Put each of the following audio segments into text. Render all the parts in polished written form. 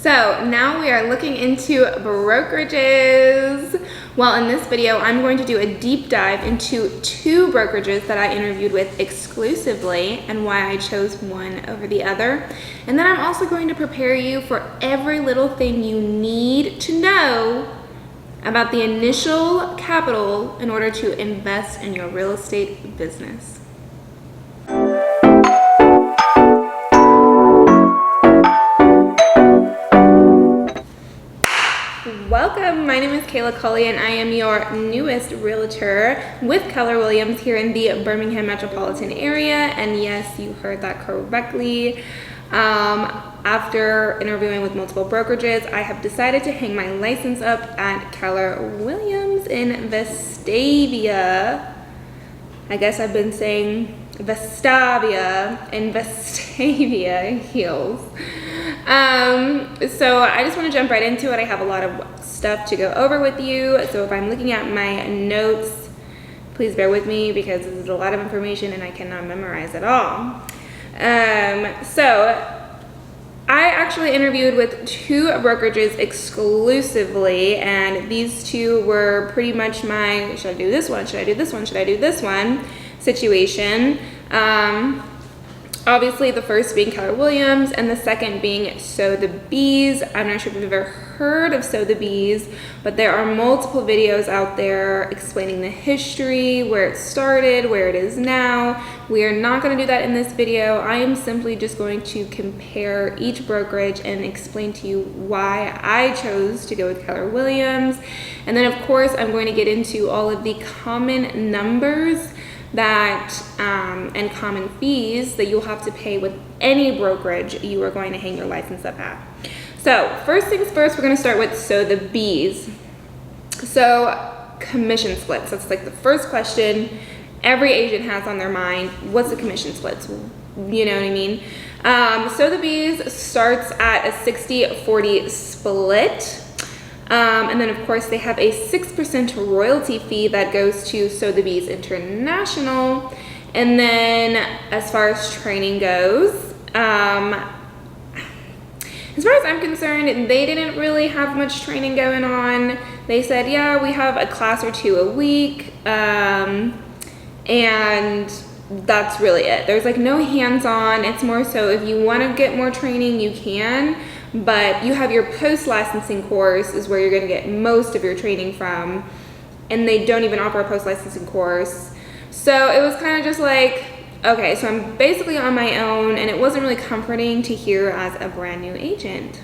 So now we are looking into brokerages. Well, in this video, I'm going to do a deep dive into 2 brokerages that I interviewed with exclusively and why I chose one over the other. And then I'm also going to prepare you for every little thing you need to know about the initial capital in order to invest in your real estate business. Welcome, my name is Kaylaculley and I am your newest realtor with Keller Williams here in the Birmingham metropolitan area. And yes, you heard that correctly. After interviewing with multiple brokerages, I have decided to hang my license up at Keller Williams in Vestavia. I guess I've been saying Vestavia and Vestavia Hills. So I just want to jump right into it. I have a lot of stuff to go over with you. So if I'm looking at my notes, please bear with me because this is a lot of information and I cannot memorize it all. So I actually interviewed with 2 brokerages exclusively, and these 2 were pretty much my, should I do this one? Should I do this one? Should I do this one situation. Obviously the first being Keller Williams and the second being Sotheby's. I'm not sure if you've ever heard of Sotheby's, but there are multiple videos out there explaining the history, where it started, where it is now. We are not going to do that in this video. I am simply just going to compare each brokerage and explain to you why I chose to go with Keller Williams. And then of course I'm going to get into all of the common numbers that and common fees that you'll have to pay with any brokerage you are going to hang your license up at. So first things first, we're going to start with Sotheby's. So commission splits, that's like the first question every agent has on their mind. What's the commission splits? You know what I mean? Sotheby's starts at a 60-40 split. And then of course they have a 6% royalty fee that goes to Sotheby's International. And then as far as training goes, as far as I'm concerned, they didn't really have much training going on. They said, yeah, we have a class or 2 a week. And that's really it. There's like no hands-on. It's more so if you want to get more training, you can. But you have your post-licensing course is where you're going to get most of your training from. And they don't even offer a post-licensing course. So it was kind of just like, okay, so I'm basically on my own, and it wasn't really comforting to hear as a brand new agent.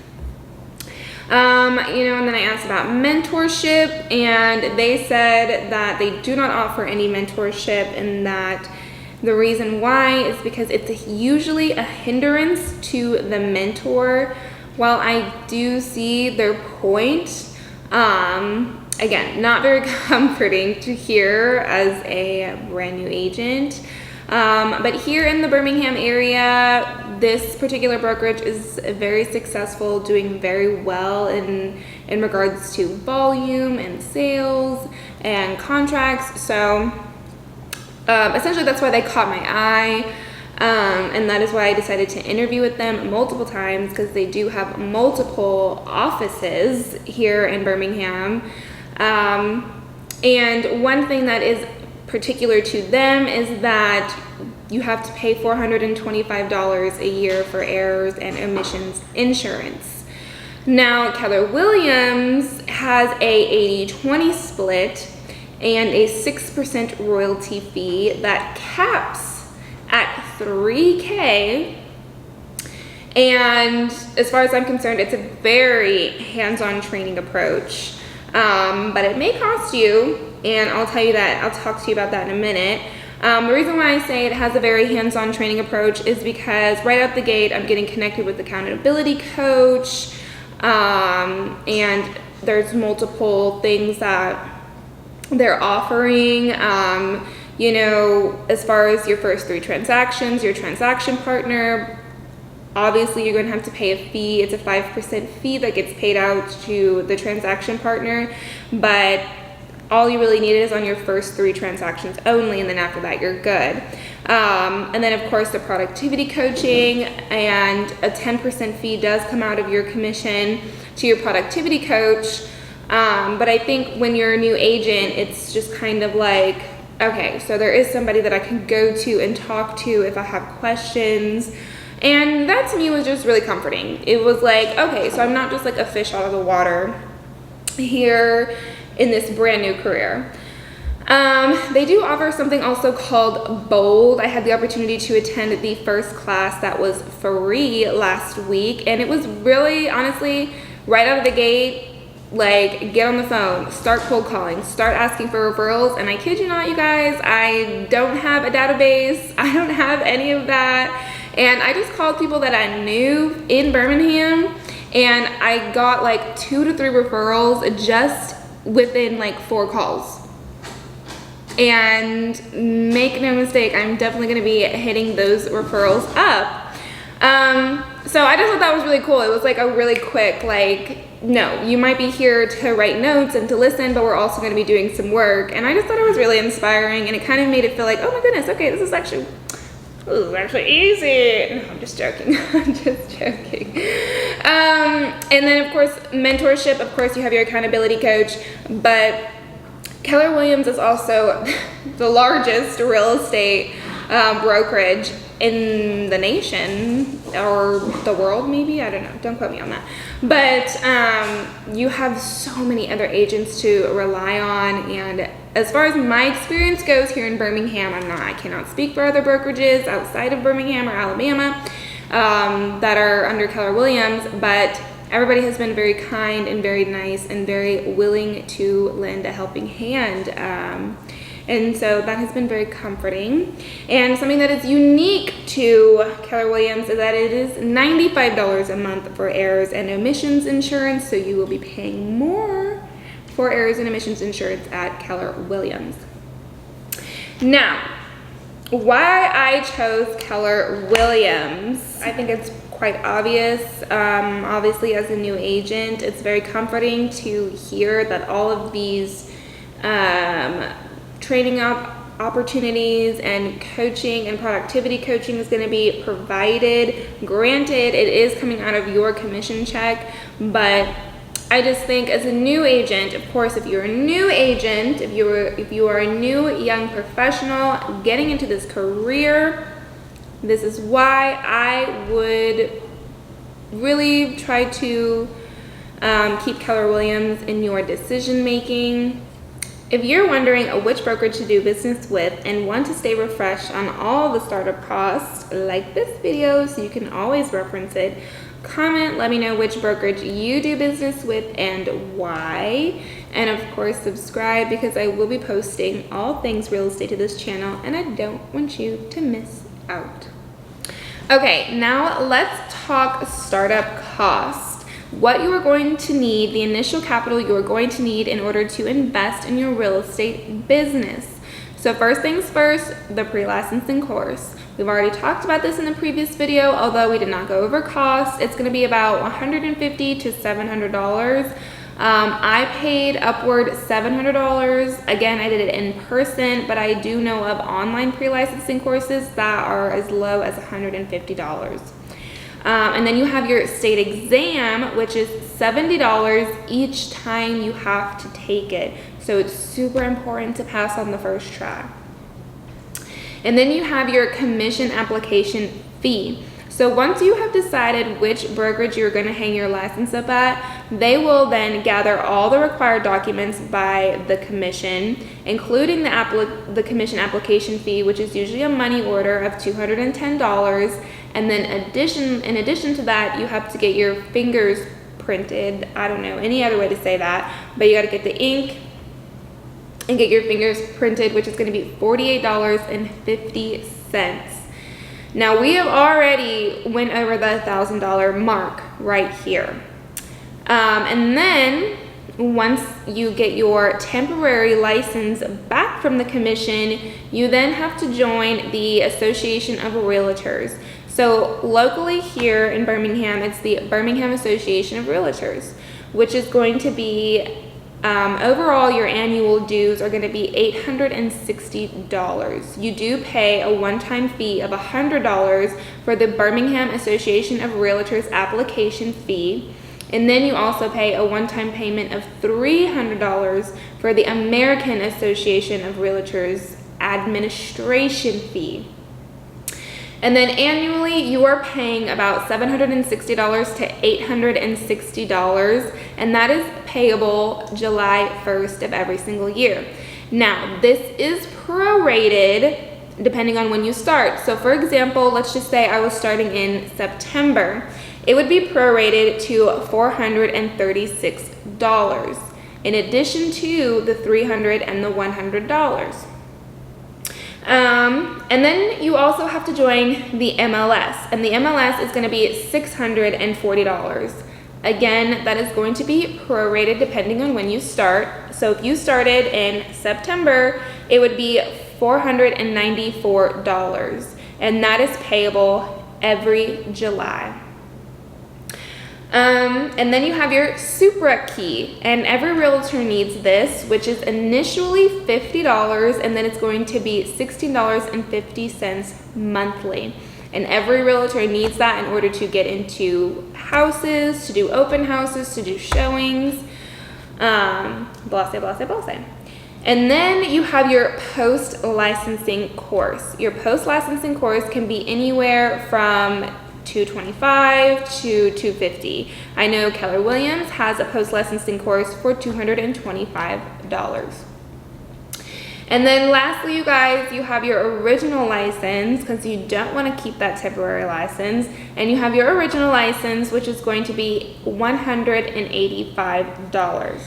And then I asked about mentorship, and they said that they do not offer any mentorship, and that the reason why is because it's usually a hindrance to the mentor. While I do see their point, again, not very comforting to hear as a brand new agent. But here in the Birmingham area, this particular brokerage is very successful, doing very well in regards to volume and sales and contracts. So essentially that's why they caught my eye. And that is why I decided to interview with them multiple times, because they do have multiple offices here in Birmingham. And one thing that is particular to them is that you have to pay $425 a year for errors and omissions insurance. Now, Keller Williams has a 80-20 split and a 6% royalty fee that caps at $3,000. And as far as I'm concerned, it's a very hands-on training approach. But it may cost you, and I'll tell you that, I'll talk to you about that in a minute. The reason why I say it has a very hands-on training approach is because right out the gate, I'm getting connected with the accountability coach, and there's multiple things that they're offering. As far as your first 3 transactions, your transaction partner, obviously you're going to have to pay a fee. It's a 5% fee that gets paid out to the transaction partner, but all you really need is on your first 3 transactions only, and then after that you're good. And then of course the productivity coaching, and a 10% fee does come out of your commission to your productivity coach. But I think when you're a new agent, it's just kind of like, okay, so there is somebody that I can go to and talk to if I have questions. And that to me was just really comforting. It was like, okay, so I'm not just like a fish out of the water here in this brand new career. They do offer something also called Bold. I had the opportunity to attend the first class that was free last week, and it was really, honestly, right out of the gate, like, get on the phone, start cold calling, start asking for referrals. And I kid you not, you guys, I don't have a database. I don't have any of that. And I just called people that I knew in Birmingham, and I got like 2 to 3 referrals just within like 4 calls. And make no mistake, I'm definitely going to be hitting those referrals up. So I just thought that was really cool. It was like a really quick, like, no, you might be here to write notes and to listen, but we're also going to be doing some work. And I just thought it was really inspiring, and it kind of made it feel like, oh my goodness, okay, this is actually easy. No, I'm just joking. I'm just joking. And then of course, mentorship. Of course, you have your accountability coach, but Keller Williams is also the largest real estate brokerage in the nation, or the world maybe, I don't know, don't quote me on that. But you have so many other agents to rely on, and as far as my experience goes here in Birmingham, I cannot speak for other brokerages outside of Birmingham or Alabama that are under Keller Williams, but everybody has been very kind and very nice and very willing to lend a helping hand. And so that has been very comforting. And something that is unique to Keller Williams is that it is $95 a month for errors and omissions insurance. So you will be paying more for errors and omissions insurance at Keller Williams. Now, why I chose Keller Williams, I think it's quite obvious. Obviously, as a new agent, it's very comforting to hear that all of these training opportunities and coaching and productivity coaching is going to be provided. Granted, it is coming out of your commission check, but I just think as a new agent, of course, if you're a new agent, if you are a new young professional getting into this career, this is why I would really try to keep Keller Williams in your decision making. If you're wondering which brokerage to do business with and want to stay refreshed on all the startup costs, like this video so you can always reference it, comment, let me know which brokerage you do business with and why. And of course, subscribe, because I will be posting all things real estate to this channel, and I don't want you to miss out. Okay, now let's talk startup costs. What you are going to need, the initial capital you are going to need in order to invest in your real estate business. So first things first, the pre-licensing course. We've already talked about this in the previous video, although we did not go over costs. It's going to be about $150 to $700. I paid upward $700. Again, I did it in person, but I do know of online pre-licensing courses that are as low as $150. And then you have your state exam, which is $70 each time you have to take it. So it's super important to pass on the first try. And then you have your commission application fee. So once you have decided which brokerage you're going to hang your license up at, they will then gather all the required documents by the commission, including the commission application fee, which is usually a money order of $210. And then in addition to that, you have to get your fingers printed. I don't know any other way to say that, but you got to get the ink and get your fingers printed, which is going to be $48.50. Now we have already went over the $1,000 mark right here. And then once you get your temporary license back from the commission, you then have to join the Association of Realtors. So locally here in Birmingham, it's the Birmingham Association of Realtors, which is going to be Overall, your annual dues are going to be $860. You do pay a one-time fee of $100 for the Birmingham Association of Realtors application fee. And then you also pay a one-time payment of $300 for the American Association of Realtors administration fee. And then annually, you are paying about $760 to $860, and that is payable July 1st of every single year. Now, this is prorated depending on when you start. So for example, let's just say I was starting in September. It would be prorated to $436 in addition to the $300 and the $100. And then you also have to join the MLS, and the MLS is going to be $640. Again, that is going to be prorated depending on when you start. So if you started in September, it would be $494, and that is payable every July. And then you have your Supra key, and every realtor needs this, which is initially $50, and then it's going to be $16.50 monthly. And every realtor needs that in order to get into houses, to do open houses, to do showings, blase, blase, blase. And then you have your post-licensing course. Your post-licensing course can be anywhere from $225 to $250. I know Keller Williams has a post-licensing course for $225. And then lastly, you guys, you have your original license, because you don't want to keep that temporary license. And you have your original license, which is going to be $185.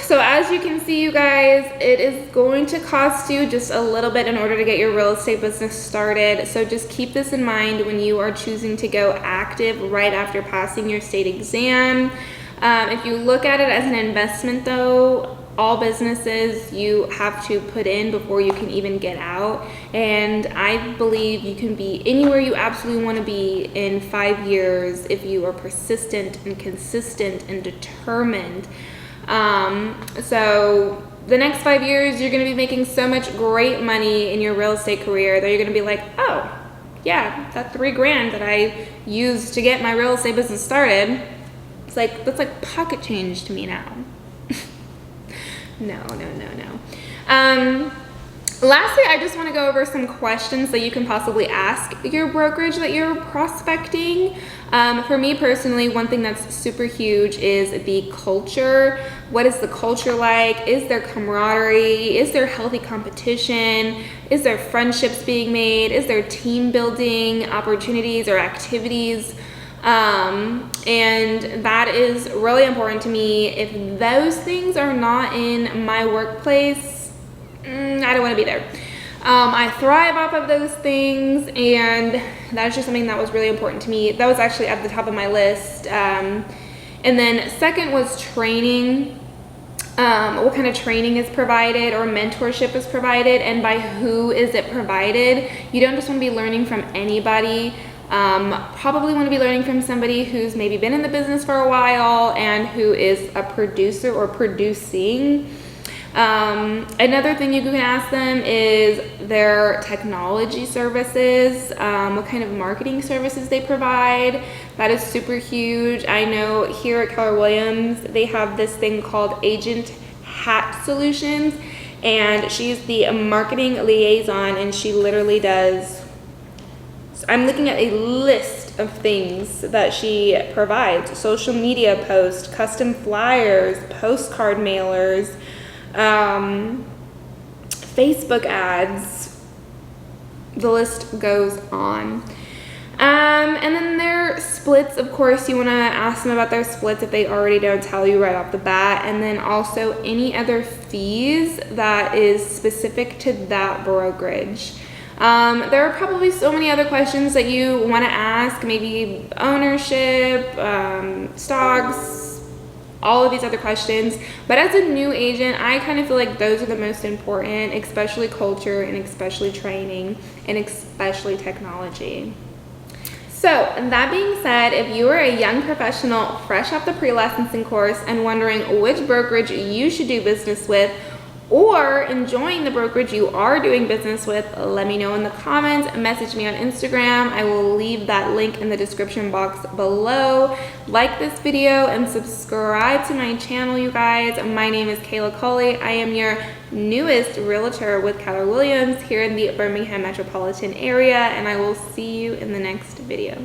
So as you can see, you guys, it is going to cost you just a little bit in order to get your real estate business started. So just keep this in mind when you are choosing to go active right after passing your state exam. If you look at it as an investment though, all businesses you have to put in before you can even get out. And I believe you can be anywhere you absolutely want to be in 5 years if you are persistent and consistent and determined. So the next 5 years, you're going to be making so much great money in your real estate career that you're going to be like, oh yeah, that $3,000 that I used to get my real estate business started, it's like, that's like pocket change to me now. No. Lastly, I just want to go over some questions that you can possibly ask your brokerage that you're prospecting. For me personally, one thing that's super huge is the culture. What is the culture like? Is there camaraderie? Is there healthy competition? Is there friendships being made? Is there team building opportunities or activities? And that is really important to me. If those things are not in my workplace, I don't want to be there. I thrive off of those things, and that's just something that was really important to me. That was actually at the top of my list. And then second was training. What kind of training is provided or mentorship is provided, and by who is it provided? You don't just want to be learning from anybody. Probably want to be learning from somebody who's maybe been in the business for a while and who is a producer or producing. Another thing you can ask them is their technology services, what kind of marketing services they provide. That is super huge. I know here at Keller Williams, they have this thing called Agent Hat Solutions, and she's the marketing liaison, and she literally does, I'm looking at a list of things that she provides: social media posts, custom flyers, postcard mailers, Facebook ads, the list goes on. And then their splits, of course, you want to ask them about their splits if they already don't tell you right off the bat, and then also any other fees that is specific to that brokerage. There are probably so many other questions that you want to ask, maybe ownership, stocks, all of these other questions. But as a new agent, I kind of feel like those are the most important, especially culture and especially training and especially technology. So that being said, if you are a young professional fresh off the pre-licensing course and wondering which brokerage you should do business with, or enjoying the brokerage you are doing business with, let me know in the comments. Message me on Instagram. I will leave that link in the description box below. Like this video and subscribe to my channel, you guys. My name is Kayla Culley. I am your newest realtor with Keller Williams here in the Birmingham metropolitan area, and I will see you in the next video.